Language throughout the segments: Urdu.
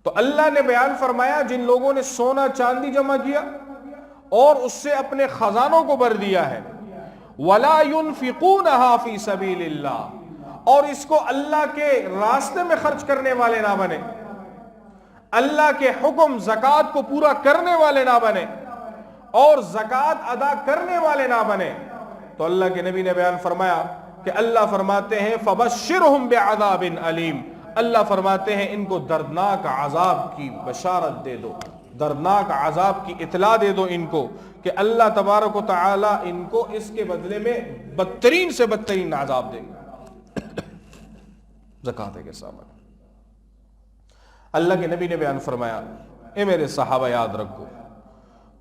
تو اللہ نے بیان فرمایا جن لوگوں نے سونا چاندی جمع کیا اور اس سے اپنے خزانوں کو بھر دیا ہے، وَلَا يُنْفِقُونَهَا فِي سَبِيلِ اللَّهِ، اور اس کو اللہ کے راستے میں خرچ کرنے والے نہ بنے، اللہ کے حکم زکوٰۃ کو پورا کرنے والے نہ بنے اور زکوٰۃ ادا کرنے والے نہ بنے، تو اللہ کے نبی نے بیان فرمایا کہ اللہ فرماتے ہیں فَبَشِّرْهُمْ بِعَذَابٍ عَلِيمٍ، اللہ فرماتے ہیں ان کو دردناک عذاب کی بشارت دے دو، دردناک عذاب کی اطلاع دے دو ان کو کہ اللہ تبارک و تعالی ان کو اس کے بدلے میں بدترین سے بدترین عذاب دے گا۔ زکوٰۃ کے سامنے اللہ کے نبی نے بیان فرمایا، اے میرے صحابہ یاد رکھو،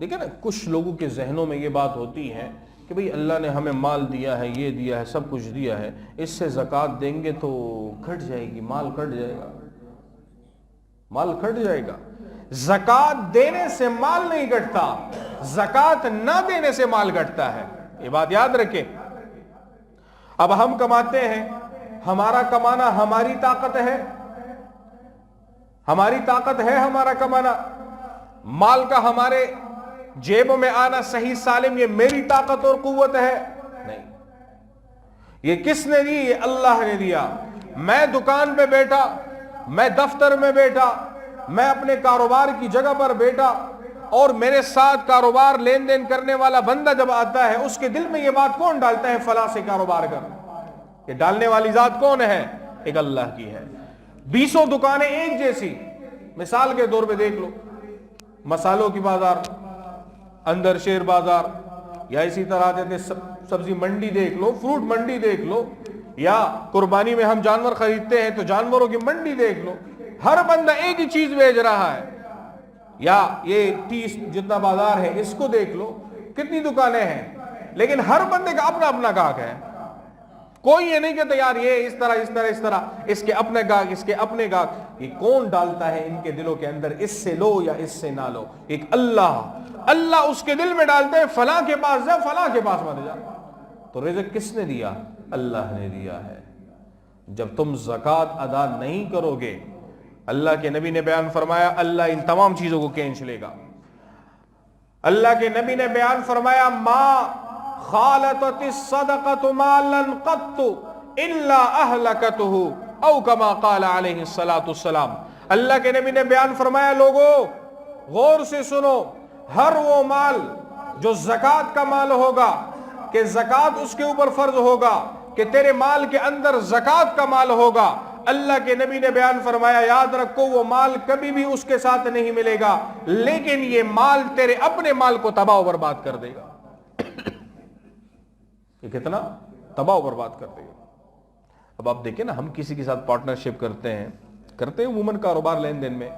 دیکھیں نا کچھ لوگوں کے ذہنوں میں یہ بات ہوتی ہے کہ بھئی اللہ نے ہمیں مال دیا ہے، یہ دیا ہے، سب کچھ دیا ہے، اس سے زکوٰۃ دیں گے تو گھٹ جائے گی، مال گھٹ جائے گا، مال گھٹ جائے گا۔ زکوٰۃ دینے سے مال نہیں گھٹتا، زکوٰۃ نہ دینے سے مال گھٹتا ہے، یہ بات یاد رکھیں۔ اب ہم کماتے ہیں، ہمارا کمانا ہماری طاقت ہے، ہماری طاقت ہے ہمارا کمانا، مال کا ہمارے جیبوں میں آنا صحیح سالم یہ میری طاقت اور قوت ہے؟ نہیں، یہ کس نے دی؟ یہ اللہ نے دیا۔ میں دکان پہ بیٹھا، میں دفتر میں بیٹھا، میں اپنے کاروبار کی جگہ پر بیٹھا اور میرے ساتھ کاروبار لین دین کرنے والا بندہ جب آتا ہے اس کے دل میں یہ بات کون ڈالتا ہے فلاں سے کاروبار کر؟ یہ ڈالنے والی ذات کون ہے؟ ایک اللہ کی ہے۔ 20 دکانیں ایک جیسی، مثال کے طور پہ دیکھ لو، مسالوں کی بازار، اندر شیر بازار، یا اسی طرح دیتے سبزی منڈی دیکھ لو، فروٹ منڈی دیکھ لو، یا قربانی میں ہم جانور خریدتے ہیں تو جانوروں کی منڈی دیکھ لو، ہر بندہ ایک ہی چیز بیچ رہا ہے۔ یا یہ 30 جتنا بازار ہے اس کو دیکھ لو، کتنی دکانیں ہیں، لیکن ہر بندے کا اپنا اپنا گاہک ہے۔ کوئی یہ نہیں کہتا یار یہ اس طرح اس طرح اس طرح، اس کے اپنے گاہک، اس کے اپنے گاہک۔ یہ کون ڈالتا ہے ان کے دلوں کے اندر اس سے لو یا اس سے نہ لو؟ ایک اللہ، اللہ اس کے دل میں ڈالتے ہیں فلاں کے پاس جا، فلاں کے پاس مت جا۔ تو رزق کس نے دیا؟ اللہ نے دیا ہے۔ جب تم زکوٰۃ ادا نہیں کرو گے، اللہ کے نبی نے بیان فرمایا اللہ ان تمام چیزوں کو کھینچ لے گا۔ اللہ کے نبی نے بیان فرمایا ما خالطت الصدقۃ مالا قط الا اهلكته او كما قال علیہ الصلوۃ والسلام۔ اللہ کے نبی نے بیان فرمایا لوگو غور سے سنو، ہر وہ مال جو زکوٰۃ کا مال ہوگا، کہ زکوٰۃ اس کے اوپر فرض ہوگا، کہ تیرے مال کے اندر زکوٰۃ کا مال ہوگا، اللہ کے نبی نے بیان فرمایا یاد رکھو وہ مال کبھی بھی اس کے ساتھ نہیں ملے گا، لیکن یہ مال تیرے اپنے مال کو تباہ و برباد کر دے گا۔ یہ کتنا تباہ و برباد کر دے گا۔ اب آپ دیکھیں نا، ہم کسی کے ساتھ پارٹنرشپ کرتے ہیں عموماً کاروبار لین دین میں،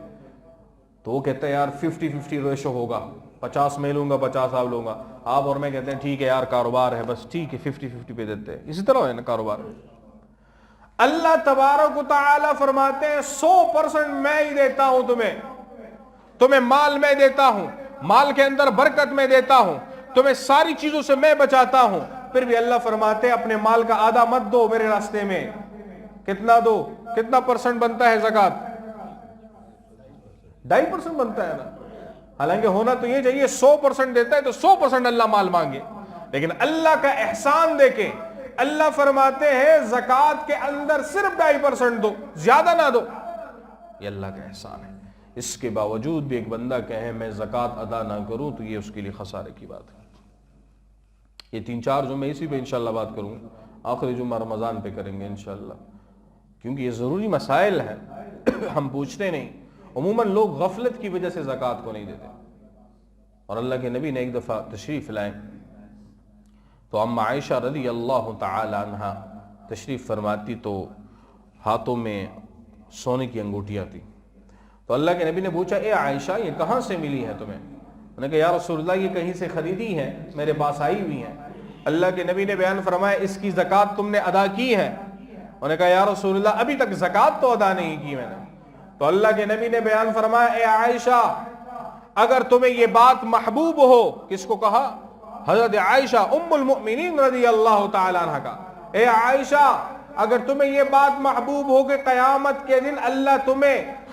تو وہ کہتے ہیں یار 50-50 ریشو ہوگا، 50 میں لوں گا 50 آپ لوں گا، آپ اور میں کہتے ہیں ٹھیک ہے یار کاروبار ہے بس ٹھیک ہے 50-50 پہ دیتے ہیں۔ اسی طرح ہے نا کاروبار میں۔ اللہ تبارک و تعالی فرماتے ہیں 100% میں ہی دیتا ہوں تمہیں مال میں دیتا ہوں، مال کے اندر برکت میں دیتا ہوں، تمہیں ساری چیزوں سے میں بچاتا ہوں۔ پھر بھی اللہ فرماتے ہیں اپنے مال کا آدھا مت دو میرے راستے میں۔ کتنا دو؟ کتنا % بنتا ہے زکوٰۃ؟ 2.5% بنتا ہے نا۔ حالانکہ ہونا تو یہ چاہیے 100% دیتا ہے تو 100% اللہ مال مانگے، لیکن اللہ کا احسان دیکھیں، اللہ فرماتے ہیں زکوٰۃ کے اندر صرف 2.5% دو، زیادہ نہ دو۔ یہ اللہ کا احسان ہے۔ اس کے باوجود بھی ایک بندہ کہے میں زکوٰۃ ادا نہ کروں تو یہ اس کے لیے خسارے کی بات ہے۔ یہ 3-4 جمعے اسی پہ انشاءاللہ بات کروں، آخری جمعہ رمضان پہ کریں گے انشاءاللہ، کیونکہ یہ ضروری مسائل ہیں، ہم پوچھتے نہیں۔ عموماً لوگ غفلت کی وجہ سے زکوٰۃ کو نہیں دیتے، اور اللہ کے نبی نے ایک دفعہ تشریف لائے تو اما عائشہ رضی اللہ تعالی عنہ تشریف فرماتی تو ہاتھوں میں سونے کی انگوٹھیاں تھیں، تو اللہ کے نبی نے پوچھا اے عائشہ یہ کہاں سے ملی ہے تمہیں؟ انہوں نے کہا یا رسول اللہ یہ کہیں سے خریدی ہے، میرے پاس آئی ہوئی ہیں۔ اللہ کے نبی نے بیان فرمایا اس کی زکوٰۃ تم نے ادا کی ہے؟ انہوں نے کہا یا رسول اللہ ابھی تک زکوٰۃ تو ادا نہیں کی میں نے۔ تو اللہ کے نبی نے بیان فرمایا اے عائشہ اگر تمہیں یہ بات محبوب ہو، کس کو کہا؟ حضرت عائشہ ام المؤمنین رضی اللہ تعالی عنہ کا، اے عائشہ اگر تمہیں یہ بات محبوب ہو کہ قیامت کے دن اللہ تمہیں